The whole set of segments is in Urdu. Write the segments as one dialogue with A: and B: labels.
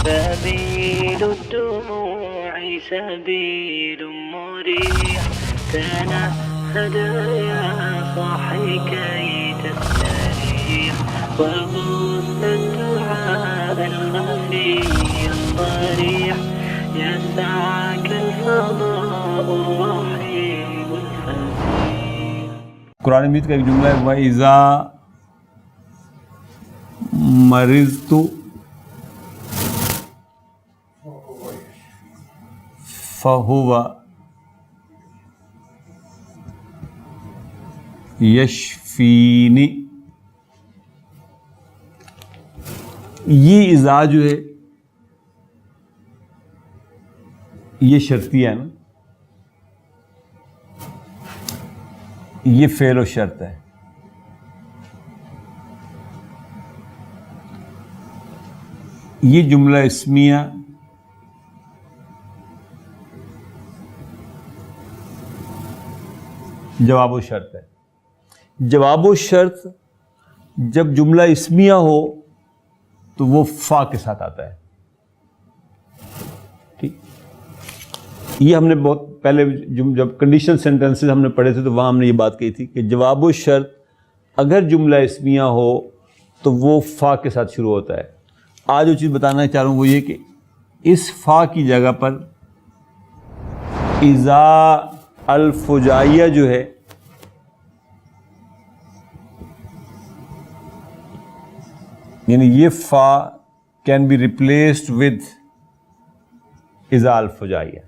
A: سبيل الدموع سبيل مريح تنهد يا صاحي كي تستريح وغص الدعاء الخفي الصريح يسعك الفضاء الرحيم الفسيح.
B: قرآن مجید کا ایک جملہ ہے وَإِذَا مَرِضْتُ فَهُوَ يَشْفِينِ. یہ اذا جو ہے یہ شرطیہ ہے نا، یہ فعل و شرط ہے. یہ جملہ اسمیہ جواب و شرط ہے. جواب و شرط جب جملہ اسمیہ ہو تو وہ فا کے ساتھ آتا ہے. ٹھیک، یہ ہم نے بہت پہلے جب کنڈیشنل سینٹینسز ہم نے پڑھے تھے تو وہاں ہم نے یہ بات کہی تھی کہ جواب و شرط اگر جملہ اسمیہ ہو تو وہ فا کے ساتھ شروع ہوتا ہے. آج جو چیز بتانا چاہ رہا ہوں وہ یہ کہ اس فا کی جگہ پر اذا الفجائیہ جو ہے یعنی یہ فا کین بی ریپلیسڈ ود اذا الفجائیہ.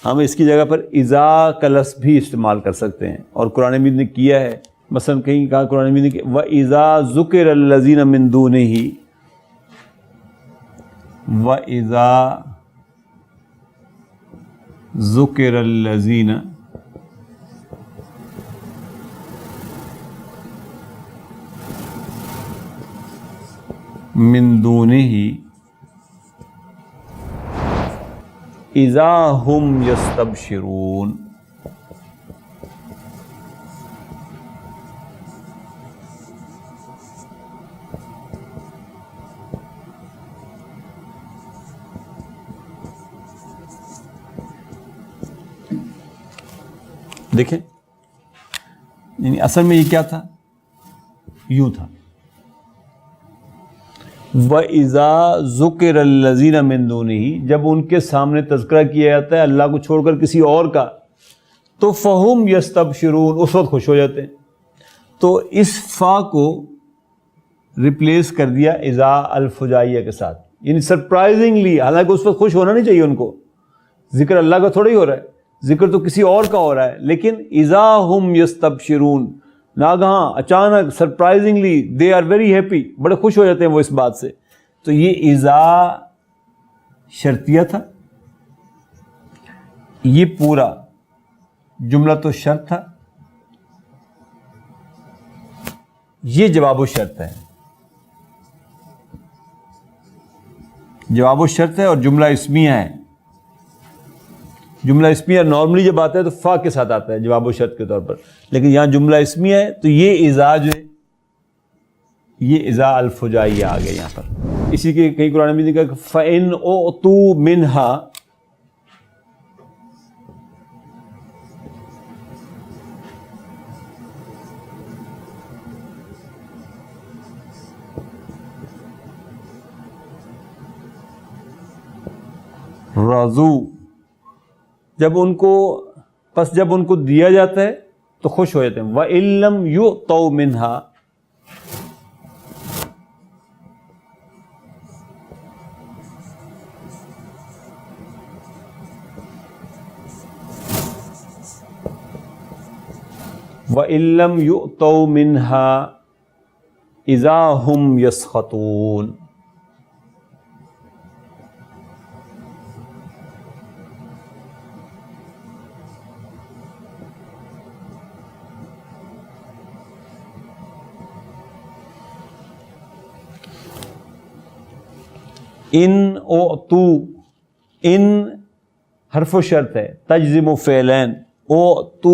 B: ہم اس کی جگہ پر اذا کا لفظ بھی استعمال کر سکتے ہیں اور قرآن مجید نے کیا ہے. مثلا کہیں کہا قرآن مجید نے کہ وَإِذَا ذُكِرَ الَّذِينَ مِن دُونِهِ وَإِذَا ذُكِرَ الَّذِينَ من دونه اذا هم يستبشرون. دیکھیں یعنی اصل میں یہ کیا تھا، یوں تھا وَإِذَا ذُكِرَ الَّذِينَ مِن دُونِهِ، جب ان کے سامنے تذکرہ کیا جاتا ہے اللہ کو چھوڑ کر کسی اور کا تو فَهُمْ يَسْتَبْشِرُونَ، اس وقت خوش ہو جاتے ہیں. تو اس فا کو ریپلیس کر دیا اذا الفجائیہ کے ساتھ، یعنی سرپرائزنگلی، حالانکہ اس وقت خوش ہونا نہیں چاہیے ان کو، ذکر اللہ کا تھوڑا ہی ہو رہا ہے، ذکر تو کسی اور کا ہو رہا ہے، لیکن اذا ہم یستبشرون، ناگہاں اچانک surprisingly they are very happy, بڑے خوش ہو جاتے ہیں وہ اس بات سے. تو یہ اذا شرطیہ تھا، یہ پورا جملہ تو شرط تھا، یہ جواب و شرط ہے. جواب و شرط ہے اور جملہ اسمیہ ہے. جملہ اسمیہ نارملی جب آتا ہے تو فا کے ساتھ آتا ہے جواب و شرط کے طور پر، لیکن یہاں جملہ اسمیہ ہے تو یہ اذا جو ہے یہ اذا الفجائیہ آ گیا یہاں پر. اسی کے کئی قرآن میں کہا کہ فَإِنْ أُعْطُوا مِنْهَا، رضو، جب ان کو دیا جاتا ہے تو خوش ہو جاتے ہیں. وَإِن لَّمْ يُعْطَوْا مِنْهَا، وَإِن لَّمْ يُعْطَوْا مِنْهَا إِذَا هُمْ يَسْخَطُونَ. ان اعطو، ان حرف و شرط ہے، تجزم فعلین. اعطو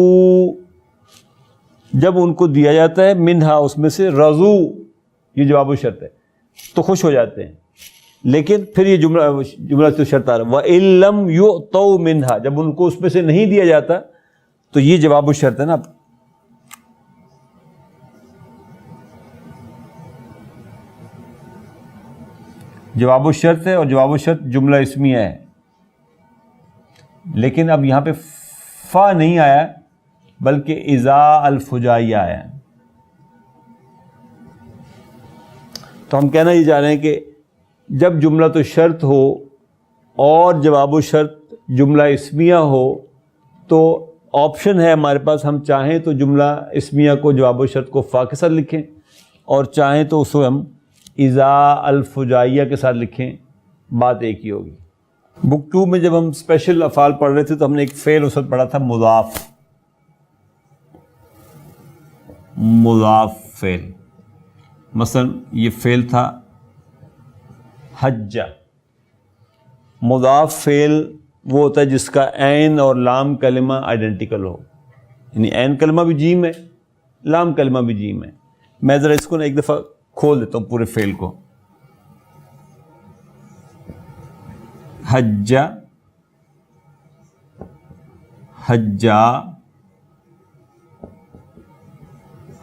B: جب ان کو دیا جاتا ہے، منہا اس میں سے، رضو یہ جواب و شرط ہے تو خوش ہو جاتے ہیں. لیکن پھر یہ جملہ تو شرط آ رہا ہے وَإِن لَمْ يُؤْتَوْا مِنْهَا، جب ان کو اس میں سے نہیں دیا جاتا تو یہ جواب الشرط ہے نا. جواب الشرط ہے اور جواب الشرط جملہ اسمیہ ہے، لیکن اب یہاں پہ فا نہیں آیا بلکہ اذا الفجائیہ آیا ہے. تو ہم کہنا یہ چاہ رہے ہیں کہ جب جملہ تو شرط ہو اور جواب الشرط جملہ اسمیہ ہو تو آپشن ہے ہمارے پاس، ہم چاہیں تو جملہ اسمیہ کو جواب الشرط کو فا کے ساتھ لکھیں اور چاہیں تو اس کو ہم اذا الفجائیہ کے ساتھ لکھیں، بات ایک ہی ہوگی. بک 2 میں جب ہم اسپیشل افعال پڑھ رہے تھے تو ہم نے ایک فعل اس وقت پڑھا تھا مضاف فعل. مثلا یہ فعل تھا حجہ. مضاف فعل وہ ہوتا ہے جس کا عین اور لام کلمہ آئیڈینٹیکل ہو، یعنی عین کلمہ بھی جیم ہے، لام کلمہ بھی جیم ہے. میں ذرا اس کو ایک دفعہ کھول دیتا ہوں پورے فعل کو. حجہ، حجا،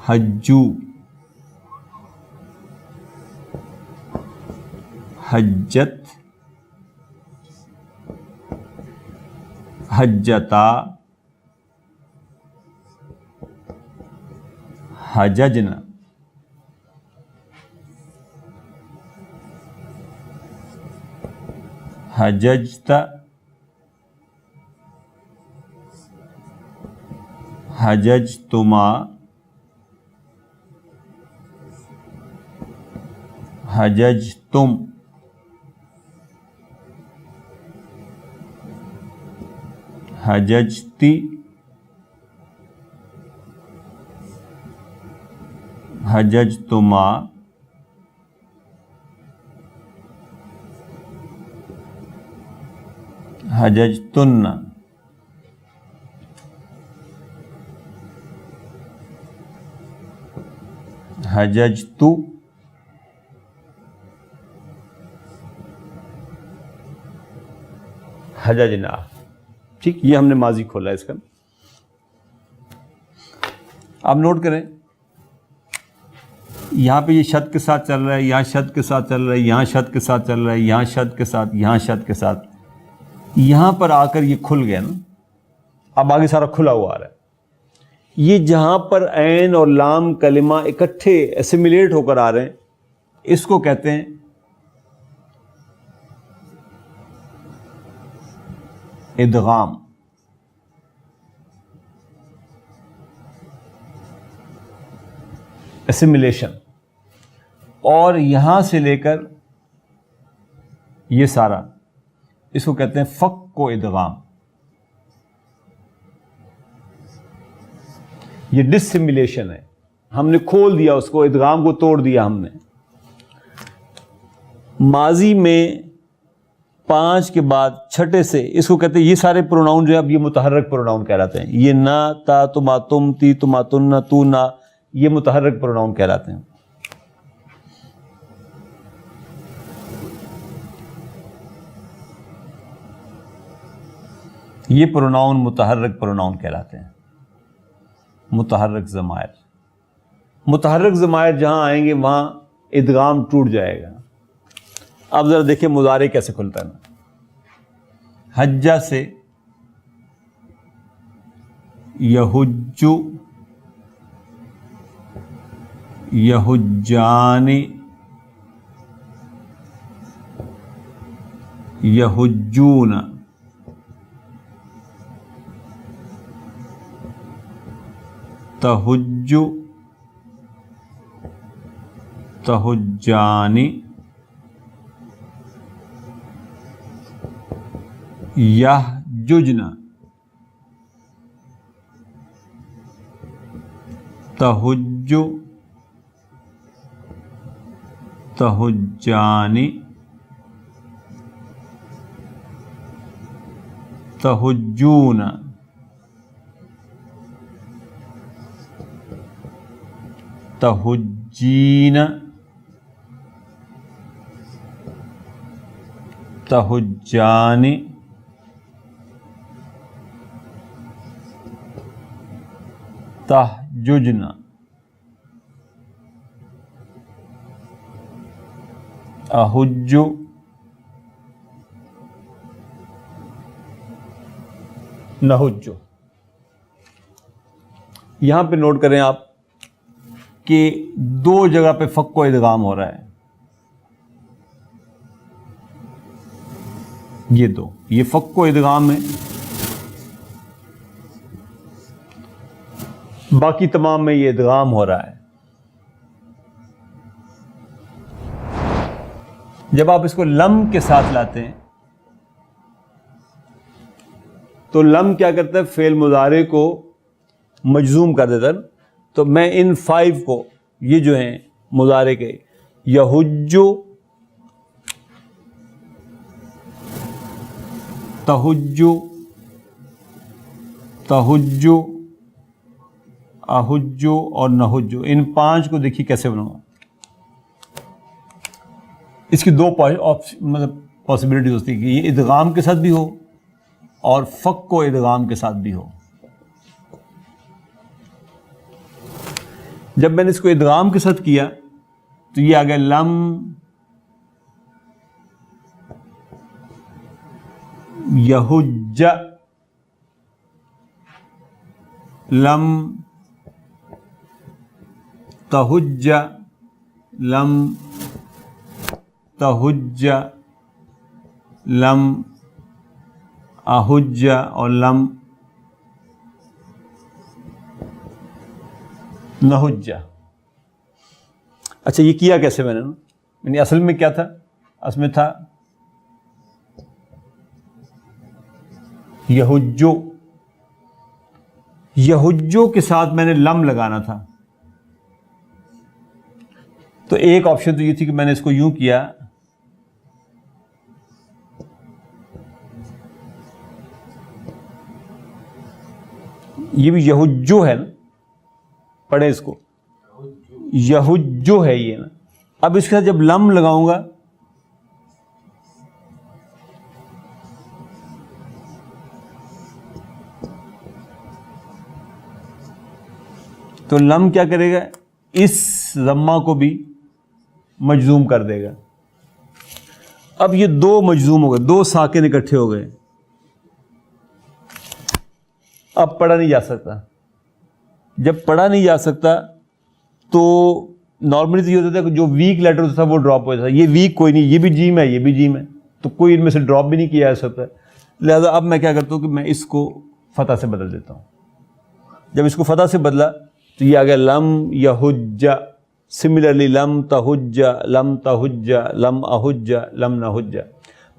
B: حجو، حجت، حجتا، حججنا. حججت، حججتما، حججتم، حججتی، حججتما، حججتن. حججتو، حججنا. ٹھیک، یہ ہم نے ماضی کھولا ہے اس کا. آپ نوٹ کریں یہاں پہ یہ شد کے ساتھ چل رہا ہے، یہاں شد کے ساتھ چل رہا ہے، یہاں شد کے ساتھ چل رہا ہے، یہاں شد کے ساتھ، یہاں شد کے ساتھ. یہاں پر آ کر یہ کھل گیا نا، اب آگے سارا کھلا ہوا آ رہا ہے. یہ جہاں پر عین اور لام کلمہ اکٹھے اسیمیلیٹ ہو کر آ رہے ہیں اس کو کہتے ہیں ادغام. اسیمیلیشن. اور یہاں سے لے کر یہ سارا اس کو کہتے ہیں فک و ادغام. یہ ڈسیمیلیشن ہے، ہم نے کھول دیا اس کو، ادغام کو توڑ دیا ہم نے. ماضی میں 5 کے بعد چھٹے سے اس کو کہتے ہیں، یہ سارے پروناؤن جو ہے اب یہ متحرک پروناؤن کہلاتے ہیں. یہ نہ، تا، تما، تم، تی، تما، تن، تو، نہ، یہ متحرک پروناؤن کہلاتے ہیں. یہ پروناؤن متحرک پروناؤن کہلاتے ہیں. متحرک ضمائر. متحرک ضمائر جہاں آئیں گے وہاں ادغام ٹوٹ جائے گا. اب ذرا دیکھیں مضارع کیسے کھلتا ہے نا. حجہ سے یحجو، یحجان، یحجون، تحج، تحجان، یحججن، تحج، تحجان، تحجون، تحجین، تہجان تہججن احج نحج. یہاں پہ نوٹ کریں آپ کہ دو جگہ پہ فک و ادغام ہو رہا ہے. یہ فک و ادغام ہے، باقی تمام میں یہ ادغام ہو رہا ہے. جب آپ اس کو لم کے ساتھ لاتے ہیں تو لم کیا کرتا ہے؟ فعل مضارع کو مجزوم کر دیتا ہے. تو میں ان 5 کو، یہ جو ہیں مضارع کے، یحجو، تحجو، تحجو، احجو اور نحجو، ان 5 کو دیکھیے کیسے بناؤں. اس کی 2 مطلب پاسبلٹیز ہوتی ہے کہ یہ ادغام کے ساتھ بھی ہو اور فک و ادغام کے ساتھ بھی ہو. جب میں نے اس کو ادغام کے ساتھ کیا تو یہ آ گیا لم یحج، لم تحج، لم تحج، لم احج اور لم نحج. اچھا، یہ کیا کیسے میں نے؟ یعنی اصل میں کیا تھا؟ اصل میں تھا یحجو. یحجو کے ساتھ میں نے لم لگانا تھا. تو ایک آپشن تو یہ تھی کہ میں نے اس کو یوں کیا، یہ بھی یحجو ہے نا، پڑھیں اس کو، یحجو ہے یہ نا. اب اس کے ساتھ جب لم لگاؤں گا تو لم کیا کرے گا؟ اس ضمہ کو بھی مجزوم کر دے گا. اب یہ 2 مجزوم ہو گئے، 2 ساکن اکٹھے ہو گئے. اب پڑھا نہیں جا سکتا. جب پڑھا نہیں جا سکتا تو نارملی تو یہ ہوتا تھا کہ جو ویک لیٹر ہوتا تھا وہ ڈراپ ہو جاتا تھا. یہ ویک کوئی نہیں، یہ بھی جیم ہے، یہ بھی جیم ہے، تو کوئی ان میں سے ڈراپ بھی نہیں کیا جا سکتا. لہذا اب میں کیا کرتا ہوں کہ میں اس کو فتح سے بدل دیتا ہوں. جب اس کو فتح سے بدلا تو یہ آ گیا لم یحج. سملرلی لم تحج، لم تحج، لم احج، لم نحج.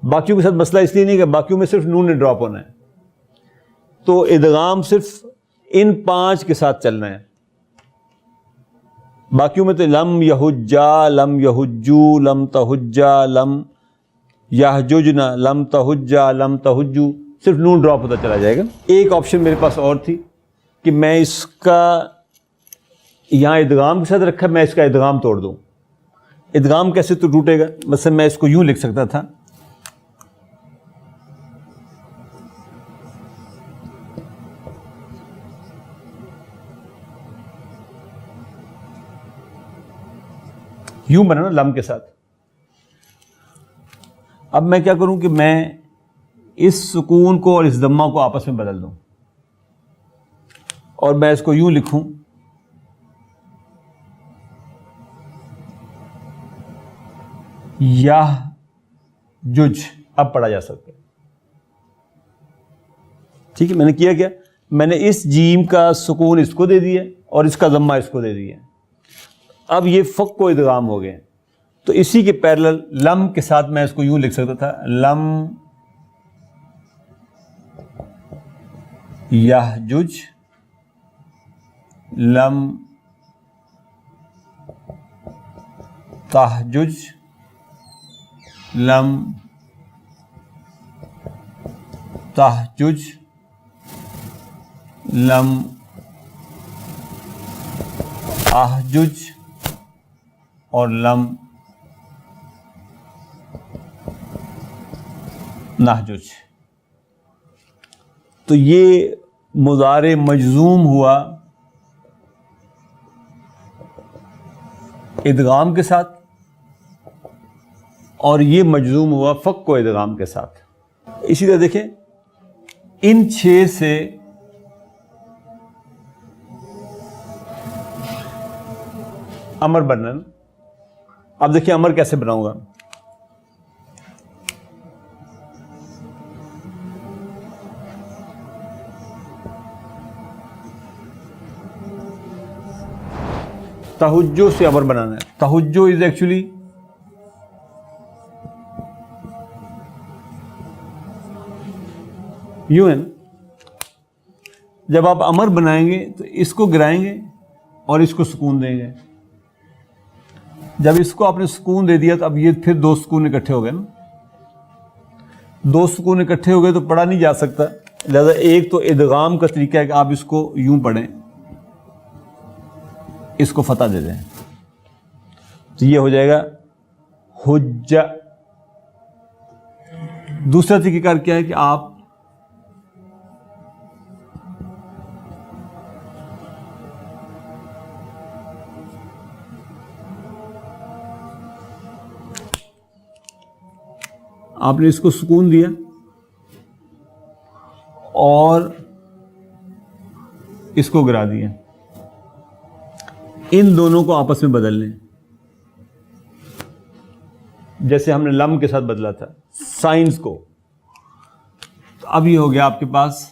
B: باقیوں کے ساتھ مسئلہ اس لیے نہیں کہ باقیوں میں صرف نون نے ڈراپ ہونا ہے، تو ادغام صرف ان 5 کے ساتھ چلنا ہے. باقیوں میں تو لم یحجا، لم یحجو، لم تحجا، لم یحججنا، لم تحجا، لم تحجو، صرف نون ڈراپ ہوتا چلا جائے گا. ایک آپشن میرے پاس اور تھی کہ میں اس کا یہاں ادغام کے ساتھ رکھا، میں اس کا ادغام توڑ دوں. ادغام کیسے تو ٹوٹے گا؟ مثلا میں اس کو یوں لکھ سکتا تھا، یوں بنا نا لم کے ساتھ. اب میں کیا کروں کہ میں اس سکون کو اور اس ضمہ کو آپس میں بدل دوں اور میں اس کو یوں لکھوں یح جج. اب پڑھا جا سکتا ہے. ٹھیک ہے، میں نے کیا کیا؟ میں نے اس جیم کا سکون اس کو دے دیا اور اس کا ضمہ اس کو دے دیا. اب یہ فک و ادغام ہو گئے. تو اسی کے پیرلل لم کے ساتھ میں اس کو یوں لکھ سکتا تھا لم یحجج، لم تحجج، لم تحجج، لم احجج اور لم نحجج. تو یہ مضارع مجزوم ہوا ادغام کے ساتھ, اور یہ مجزوم ہوا فک و ادغام کے ساتھ. اسی طرح دیکھیں ان 6 سے امر بننا. اب دیکھیں امر کیسے بناؤں گا. تہجو سے امر بنانا ہے. تہجو از ایکچولی یوں ہے. جب آپ امر بنائیں گے تو اس کو گرائیں گے اور اس کو سکون دیں گے. جب اس کو آپ نے سکون دے دیا تو اب یہ پھر 2 سکون اکٹھے ہو گئے نا. 2 سکون اکٹھے ہو گئے تو پڑھا نہیں جا سکتا. لہذا ایک تو ادغام کا طریقہ ہے کہ آپ اس کو یوں پڑھیں, اس کو فتح دے دیں, تو یہ ہو جائے گا حجہ. دوسرا طریقہ کار کیا ہے کہ آپ نے اس کو سکون دیا اور اس کو گرا دیا. ان دونوں کو آپس میں بدل لیں, جیسے ہم نے لم کے ساتھ بدلا تھا سائنس کو. تو اب یہ ہو گیا آپ کے پاس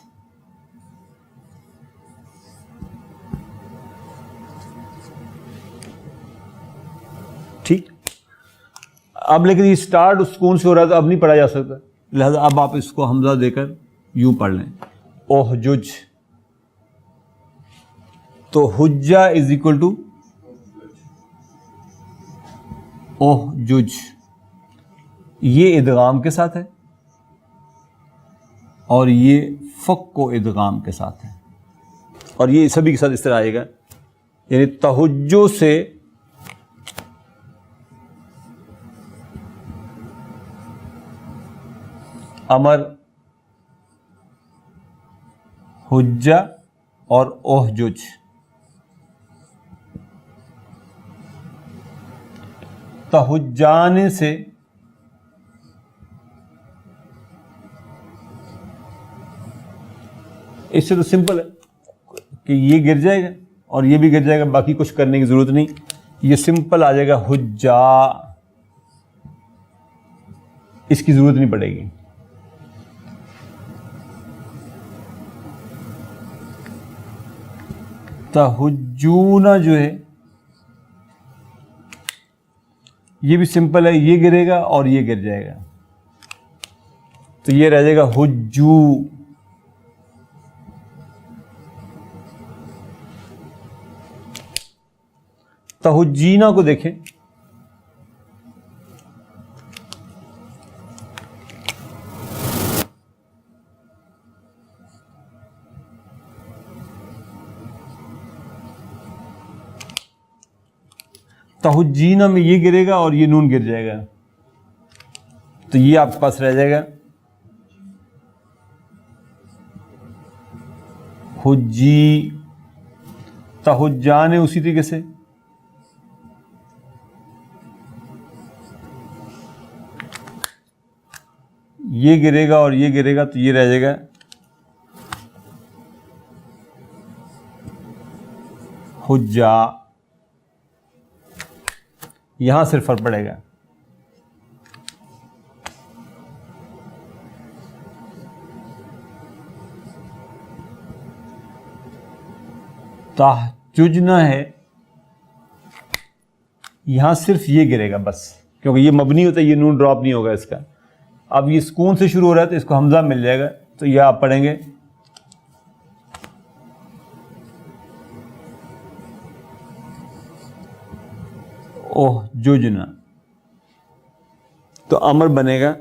B: ٹھیک. اب لیکن یہ اسٹارٹ سکون سے ہو رہا ہے تو اب نہیں پڑھا جا سکتا, لہذا اب آپ اس کو حمزہ دے کر یوں پڑھ لیں اوہجج. تو حجہ از اکول ٹو اوہجج. یہ ادغام کے ساتھ ہے اور یہ فک و ادغام کے ساتھ ہے, اور یہ سبھی کے ساتھ اس طرح آئے گا. یعنی تہجو سے امر, حجہ اور اوہجج. تہجان سے اس سے تو سمپل ہے کہ یہ گر جائے گا اور یہ بھی گر جائے گا, باقی کچھ کرنے کی ضرورت نہیں. یہ سمپل آ جائے گا حجا, اس کی ضرورت نہیں پڑے گی. تہجون جو ہے یہ بھی سمپل ہے, یہ گرے گا اور یہ گر جائے گا, تو یہ رہ جائے گا حجو. تہجینہ کو دیکھیں, تہجینہ میں یہ گرے گا اور یہ نون گر جائے گا, تو یہ آپ کے پاس رہ جائے گا حجی. تہجان ہے اسی طریقے سے یہ گرے گا اور یہ گرے گا, تو یہ رہ جائے گا حجا. یہاں صرف فرق پڑے گا. تہججنہ ہے, یہاں صرف یہ گرے گا بس, کیونکہ یہ مبنی ہوتا ہے, یہ نون ڈراپ نہیں ہوگا اس کا. اب یہ سکون سے شروع ہو رہا ہے تو اس کو حمزہ مل جائے گا, تو یہ آپ پڑھیں گے اوہججنہ. تو امر بنے گا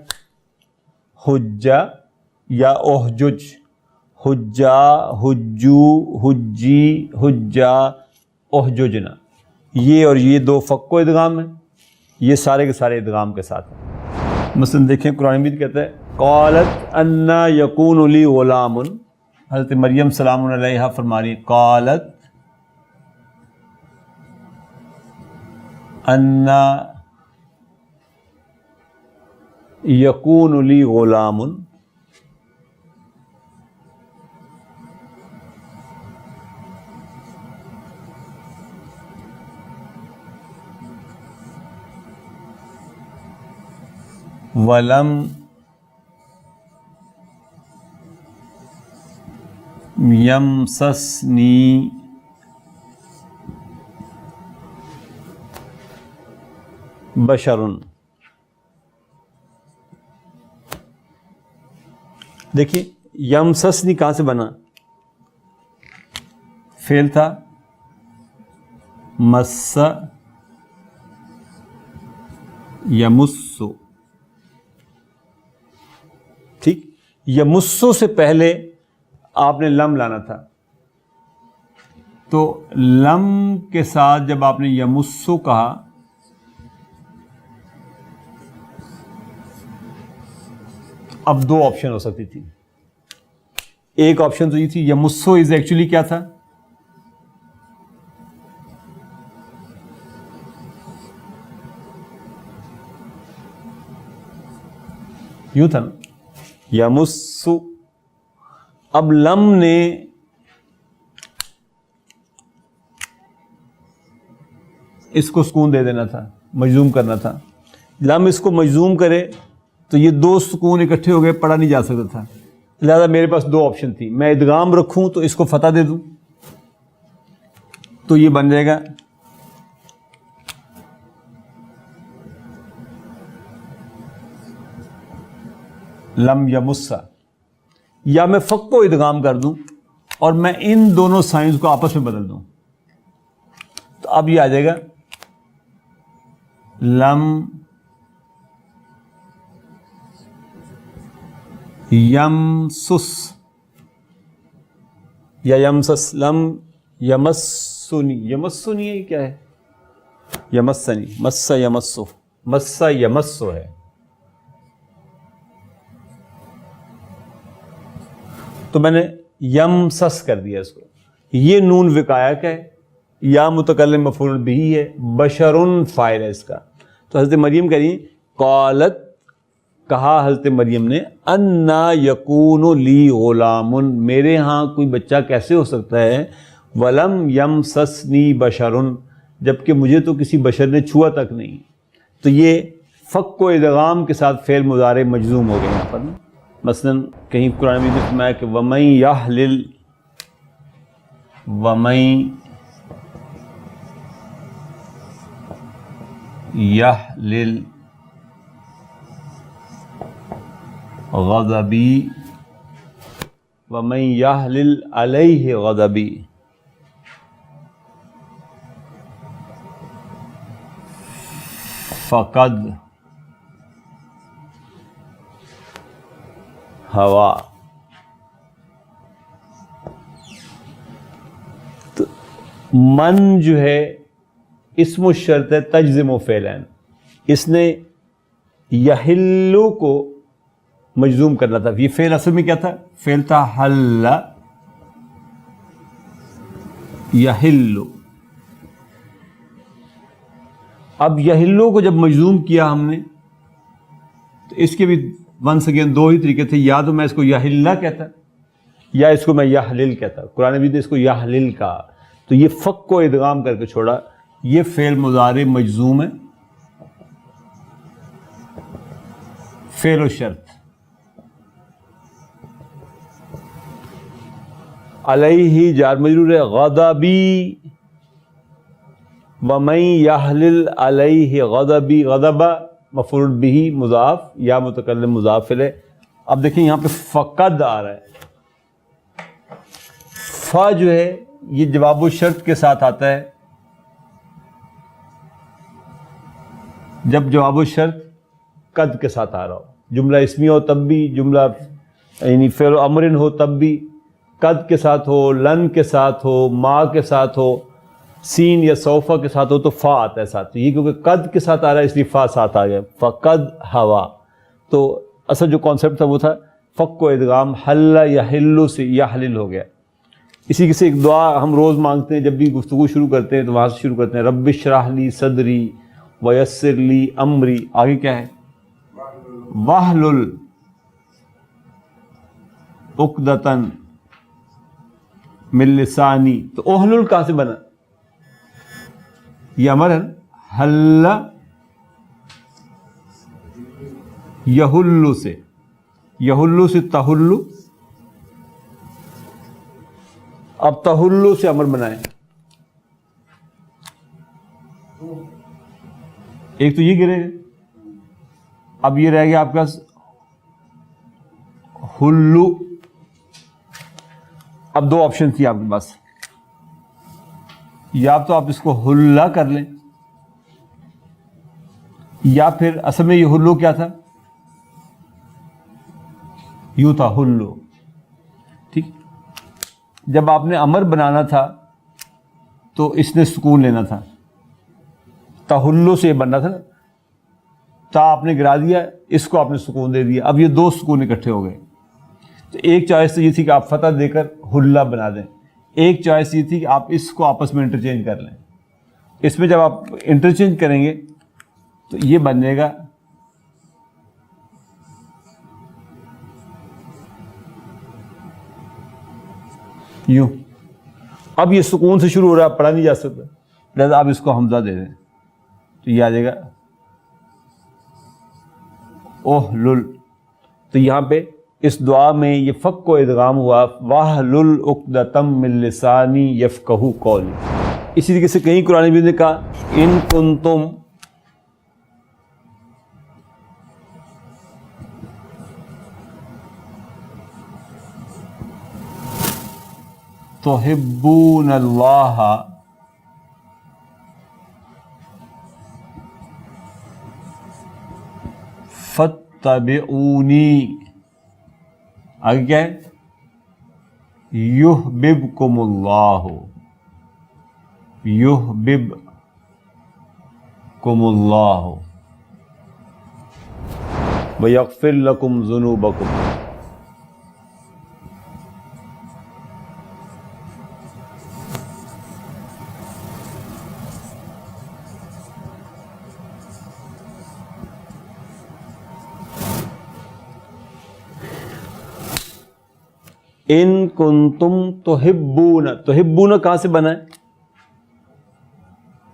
B: حجہ یا اوہجج. حجا, حجو, حجی, حجا, اوہججنہ. یہ اور یہ 2 فک و ادغام ہیں, یہ سارے کے سارے ادغام کے ساتھ ہیں. مثلا دیکھیں قرآن مجید کہتا ہے قالت انا یکون لی غلام، حضرت مریم سلام علیہا فرما رہی قالت انا یکون لی غلام، ولم یمسسنی بشر۔ دیکھیے یمسسنی کہاں سے بنا؟ فعل تھا مس یمسو، ٹھیک، یمسو سے پہلے آپ نے لم لانا تھا، تو لم کے ساتھ جب آپ نے یمسو کہا اب دو آپشن ہو سکتی تھی۔ ایک آپشن تو یہ تھی یمسو از ایکچولی کیا تھا؟ یوں تھا نا یمسو، اب لم نے اس کو سکون دے دینا تھا، مجزوم کرنا تھا۔ لم اس کو مجزوم کرے تو یہ دو سکون اکٹھے ہو گئے، پڑھا نہیں جا سکتا تھا، لہذا میرے پاس دو آپشن تھی، میں ادغام رکھوں تو اس کو فتح دے دوں تو یہ بن جائے گا لم یمسا، یا میں فق کو ادغام کر دوں اور میں ان دونوں سائنس کو آپس میں بدل دوں، تو اب یہ آ جائے گا لم یمسس یا یمسس، لم یمسنی، یمسنی ہے کیا ہے؟ یمسنی، مسا یمسو، مسا یمسو ہے، تو میں نے یمسس کر دیا اس کو۔ یہ نون وقایا کا ہے، یا متکلم مفعول بھی ہے، بشرن فاعل ہے اس کا۔ تو حضرت مریم کہہ رہی قالت، کہا حضرت مریم نے انا یکون لی غلام، میرے ہاں کوئی بچہ کیسے ہو سکتا ہے، ولم یمسسنی بشرن، جبکہ مجھے تو کسی بشر نے چھوا تک نہیں۔ تو یہ فق و ادغام کے ساتھ فعل مضارع مجزوم ہو گئے یہاں پر۔ مثلا کہیں قرآن مجید میں فرمایا کہ وَمَن يَحْلِلْ، وَمَن يَحْلِلْ غضبی وَمَن يَحْلِلْ عَلَيْهِ غضبی فقد ہوا۔ تو من جو ہے اسم الشرط ہے، تجزم و فعلین، اس نے یحلو کو مجزوم کرنا تھا۔ یہ فعل اصل میں کیا تھا؟ فعل تھا حل یحلو۔ اب یحلو کو جب مجزوم کیا ہم نے تو اس کے بھی ونس اگین دو ہی طریقے تھے، یا تو میں اس کو یحلہ کہتا یا اس کو میں یحلل کہتا۔ قرآن مجید نے اس کو یحلل کہا، تو یہ فق کو ادغام کر کے چھوڑا۔ یہ فعل مضارع مجزوم ہے، فعل و شرط، علیہ جار مجرور ہے، غضبی وَمَن يَحْلِلْ عَلَيْهِ غضبی، غضب مفعول بہ مضاف، یا متکلم مضاف الیہ۔ اب دیکھیں یہاں پہ فقد آ رہا ہے، فا جو ہے یہ جواب الشرط کے ساتھ آتا ہے۔ جب جواب الشرط قد کے ساتھ آ رہا ہو، جملہ اسمی ہو تب بھی، جملہ یعنی فعل امر ہو تب بھی، قد کے ساتھ ہو، لن کے ساتھ ہو، ما کے ساتھ ہو، سین یا سوفا کے ساتھ ہو تو فا آتا ہے ساتھ۔ یہ کیونکہ قد کے ساتھ آ رہا ہے اس لیے فا ساتھ آ گیا، فقد ہوا۔ تو اصل جو کانسیپٹ تھا وہ تھا فک و ادغام، حل یحل سے یحلل ہو گیا. اسی کے سے ایک دعا ہم روز مانگتے ہیں جب بھی گفتگو شروع کرتے ہیں تو وہاں سے شروع کرتے ہیں رب اشرح لی صدری ویسر لی امری. آگے کیا ہے؟ واحلل عقدۃ من لسانی. تو احلل کہاں سے بنا؟ یہ امر ہے حل یحل سے، یحل سے تحل. اب تحل سے امر بنائیں. ایک تو یہ گرے گا، اب یہ رہ گیا آپ کا حلو. اب دو آپشن تھی آپ کے پاس، یا تو آپ اس کو حلہ کر لیں، یا پھر اصل میں یہ حلو کیا تھا؟ یوں تھا حلو. ٹھیک، جب آپ نے امر بنانا تھا تو اس نے سکون لینا تھا. تحلو سے یہ بننا تھا نا، تا آپ نے گرا دیا، اس کو آپ نے سکون دے دیا. اب یہ دو سکون اکٹھے ہو گئے. تو ایک چوائس تو یہ تھی کہ آپ فتح دے کر حلہ بنا دیں، ایک چوائس یہ تھی کہ آپ اس کو آپس میں انٹرچینج کر لیں. اس میں جب آپ انٹرچینج کریں گے تو یہ بن جائے گا یوں. اب یہ سکون سے شروع ہو رہا ہے، پڑھا نہیں جا سکتا، لہذا آپ اس کو حمزہ دے دیں تو یہ آ جائے گا احلل. تو یہاں پہ اس دعا میں یہ فک و ادغام ہوا واحلل عقدۃ من لسانی یفقہوا قولی. اسی طریقے سے کہیں قرآن مجید نے کہا ان کنتم تحبون اللہ فاتبعونی. آگے کیا ہے؟ یحببکم اللہ، یحببکم اللہ ویغفر لکم ذنوبکم. ان کنتم تحبون، تحبون کہاں سے بنا ہے؟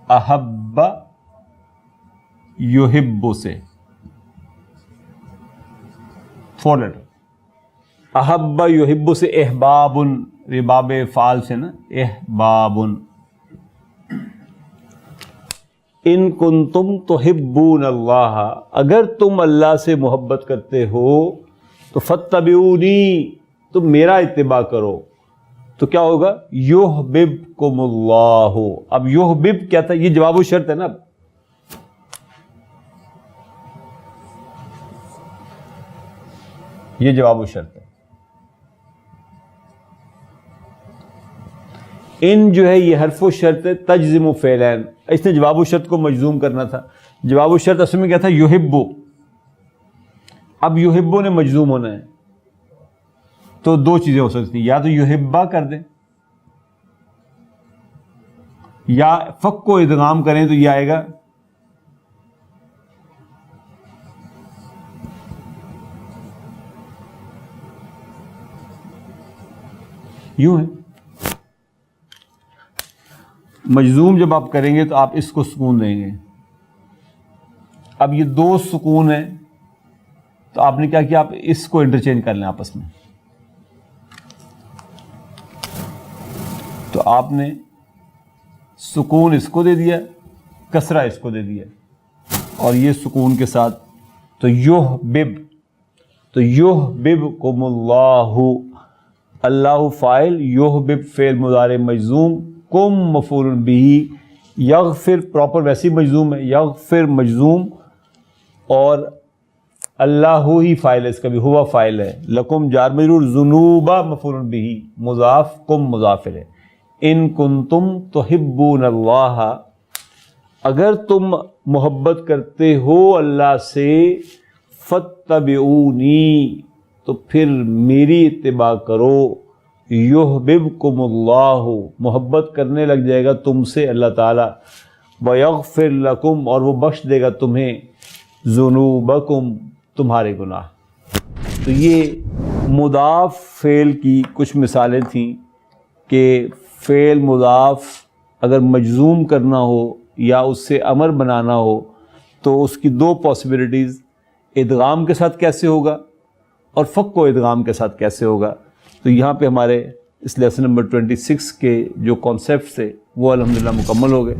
B: احب یحب سے، 4 لیٹر. احب یحب سے احباب، رباب فعال سے نا، احباب. ان کنتم تحبون اللہ، اگر تم اللہ سے محبت کرتے ہو تو فاتبعونی، تم میرا اتباع کرو. تو کیا ہوگا؟ یحببکم اللہ. اب یحبب کیا تھا؟ یہ جواب و شرط ہے نا. اب یہ جواب و شرط ہے. ان جو ہے یہ حرف و شرط ہے تجزم و فعلین. اس نے جواب و شرط کو مجزوم کرنا تھا. جواب و شرط اصل میں کیا تھا؟ یحبو. اب یحبو نے مجزوم ہونا ہے. تو دو چیزیں ہو سکتی ہیں، یا تو یحبہ کر دیں یا فک کو ادغام کریں تو یہ آئے گا یوں ہے. مجزوم جب آپ کریں گے تو آپ اس کو سکون دیں گے. اب یہ دو سکون ہیں تو آپ نے کیا کیا؟ آپ اس کو انٹرچینج کر لیں آپس میں. تو آپ نے سکون اس کو دے دیا، کسرہ اس کو دے دیا، اور یہ سکون کے ساتھ تو یحبب. تو یحببکم اللہ، اللہ فاعل، یحبب فعل مضارع مجزوم، کم مفعول بہ، یغفر پراپر ویسی مجزوم ہے، یغفر مجزوم، اور اللہ ہی فاعل ہے، اس کا بھی ہوا فاعل ہے، لکم جار مجرور، ذنوبا مفعول بہ مضاف، کم مضاف ہے. ان کنتم تحبون اللہ، اگر تم محبت کرتے ہو اللہ سے، فَاتَّبِعُونِی، تو پھر میری اتباع کرو، یحببکم اللہ، محبت کرنے لگ جائے گا تم سے اللہ تعالیٰ، ویغفر لکم، اور وہ بخش دے گا تمہیں، ذنوبکم، تمہارے گناہ۔ تو یہ مضاف فعل کی کچھ مثالیں تھیں کہ فعل مضاف اگر مجزوم کرنا ہو یا اس سے امر بنانا ہو تو اس کی دو پاسبلٹیز، ادغام کے ساتھ کیسے ہوگا اور فک و ادغام کے ساتھ کیسے ہوگا۔ تو یہاں پہ ہمارے اس لیسن نمبر 26 کے جو کانسیپٹس تھے وہ الحمدللہ مکمل ہو گئے۔